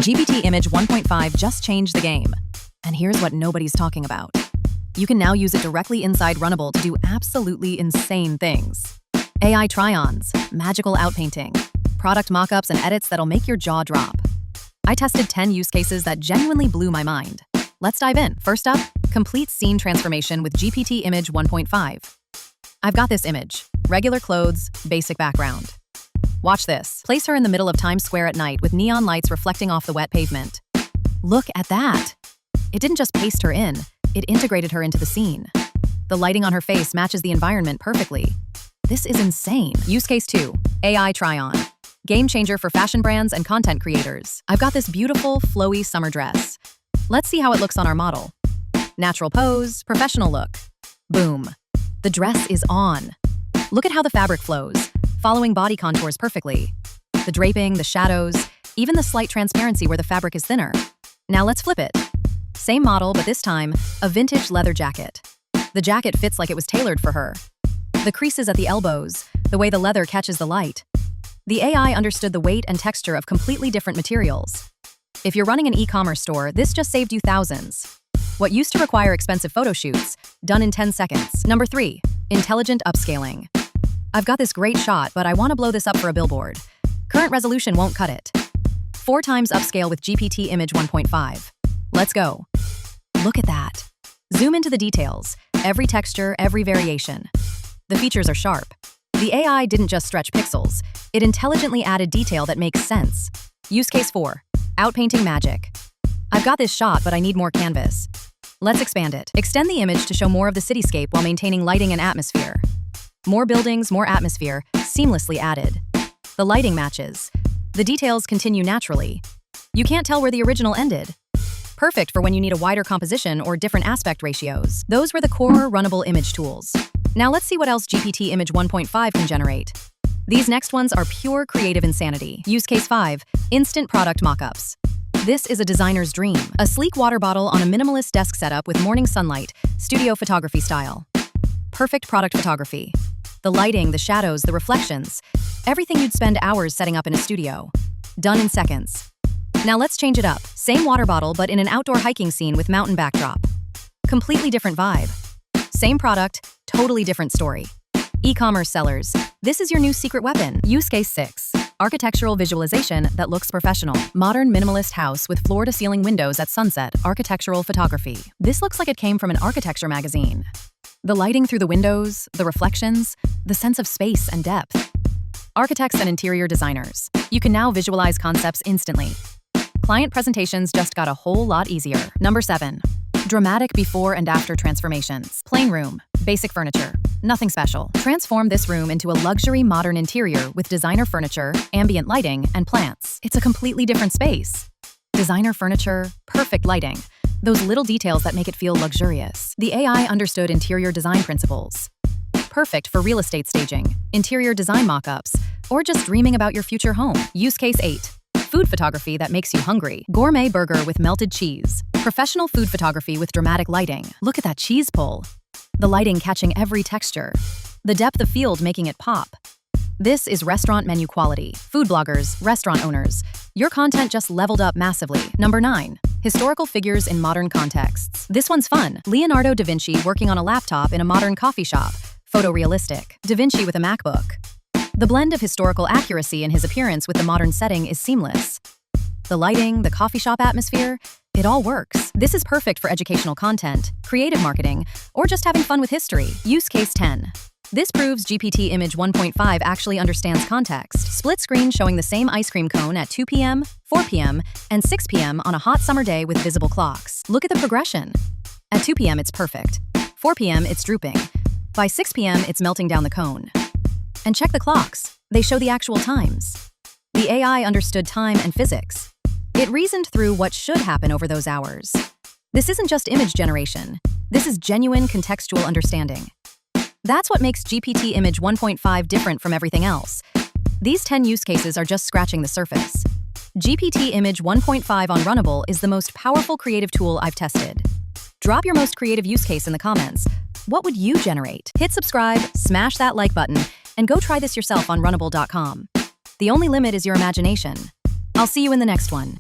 GPT Image 1.5 just changed the game. And here's what nobody's talking about. You can now use it directly inside Runable to do absolutely insane things. AI try-ons, magical outpainting, product mock-ups and edits that'll make your jaw drop. I tested 10 use cases that genuinely blew my mind. Let's dive in. First up, complete scene transformation with GPT Image 1.5. I've got this image. Regular clothes, basic background. Watch this. Place her in the middle of Times Square at night with neon lights reflecting off the wet pavement. Look at that. It didn't just paste her in, it integrated her into the scene. The lighting on her face matches the environment perfectly. This is insane. Use case 2, AI try-on. Game changer for fashion brands and content creators. I've got this beautiful, flowy summer dress. Let's see how it looks on our model. Natural pose, professional look. Boom. The dress is on. Look at how the fabric flows, following body contours perfectly. The draping, the shadows, even the slight transparency where the fabric is thinner. Now let's flip it. Same model, but this time, a vintage leather jacket. The jacket fits like it was tailored for her. The creases at the elbows, the way the leather catches the light. The AI understood the weight and texture of completely different materials. If you're running an e-commerce store, this just saved you thousands. What used to require expensive photo shoots, done in 10 seconds. Number 3, intelligent upscaling. I've got this great shot, but I want to blow this up for a billboard. Current resolution won't cut it. 4 times upscale with GPT Image 1.5. Let's go. Look at that. Zoom into the details. Every texture, every variation. The features are sharp. The AI didn't just stretch pixels. It intelligently added detail that makes sense. Use case 4, outpainting magic. I've got this shot, but I need more canvas. Let's expand it. Extend the image to show more of the cityscape while maintaining lighting and atmosphere. More buildings, more atmosphere, seamlessly added. The lighting matches. The details continue naturally. You can't tell where the original ended. Perfect for when you need a wider composition or different aspect ratios. Those were the core Runable image tools. Now let's see what else GPT Image 1.5 can generate. These next ones are pure creative insanity. Use case 5, instant product mockups. This is a designer's dream. A sleek water bottle on a minimalist desk setup with morning sunlight, studio photography style. Perfect product photography. The lighting, the shadows, the reflections. Everything you'd spend hours setting up in a studio. Done in seconds. Now let's change it up. Same water bottle, but in an outdoor hiking scene with mountain backdrop. Completely different vibe. Same product, totally different story. E-commerce sellers, this is your new secret weapon. Use case 6, architectural visualization that looks professional. Modern minimalist house with floor-to-ceiling windows at sunset, architectural photography. This looks like it came from an architecture magazine. The lighting through the windows, the reflections, the sense of space and depth. Architects and interior designers, you can now visualize concepts instantly. Client presentations just got a whole lot easier. Number 7, dramatic before and after transformations. Plain room, basic furniture, nothing special. Transform this room into a luxury modern interior with designer furniture, ambient lighting, and plants. It's a completely different space. Designer furniture, perfect lighting. Those little details that make it feel luxurious. The AI understood interior design principles. Perfect for real estate staging, interior design mock-ups, or just dreaming about your future home. Use case 8, food photography that makes you hungry. Gourmet burger with melted cheese. Professional food photography with dramatic lighting. Look at that cheese pull. The lighting catching every texture. The depth of field making it pop. This is restaurant menu quality. Food bloggers, restaurant owners, your content just leveled up massively. Number 9, historical figures in modern contexts. This one's fun. Leonardo da Vinci working on a laptop in a modern coffee shop. Photorealistic. Da Vinci with a MacBook. The blend of historical accuracy in his appearance with the modern setting is seamless. The lighting, the coffee shop atmosphere, it all works. This is perfect for educational content, creative marketing, or just having fun with history. Use case 10. This proves GPT Image 1.5 actually understands context. Split screen showing the same ice cream cone at 2 p.m., 4 p.m., and 6 p.m. on a hot summer day with visible clocks. Look at the progression. At 2 p.m. it's perfect. 4 p.m. it's drooping. By 6 p.m. it's melting down the cone. And check the clocks. They show the actual times. The AI understood time and physics. It reasoned through what should happen over those hours. This isn't just image generation. This is genuine contextual understanding. That's what makes GPT Image 1.5 different from everything else. These 10 use cases are just scratching the surface. GPT Image 1.5 on Runable is the most powerful creative tool I've tested. Drop your most creative use case in the comments. What would you generate? Hit subscribe, smash that like button, and go try this yourself on Runable.com. The only limit is your imagination. I'll see you in the next one.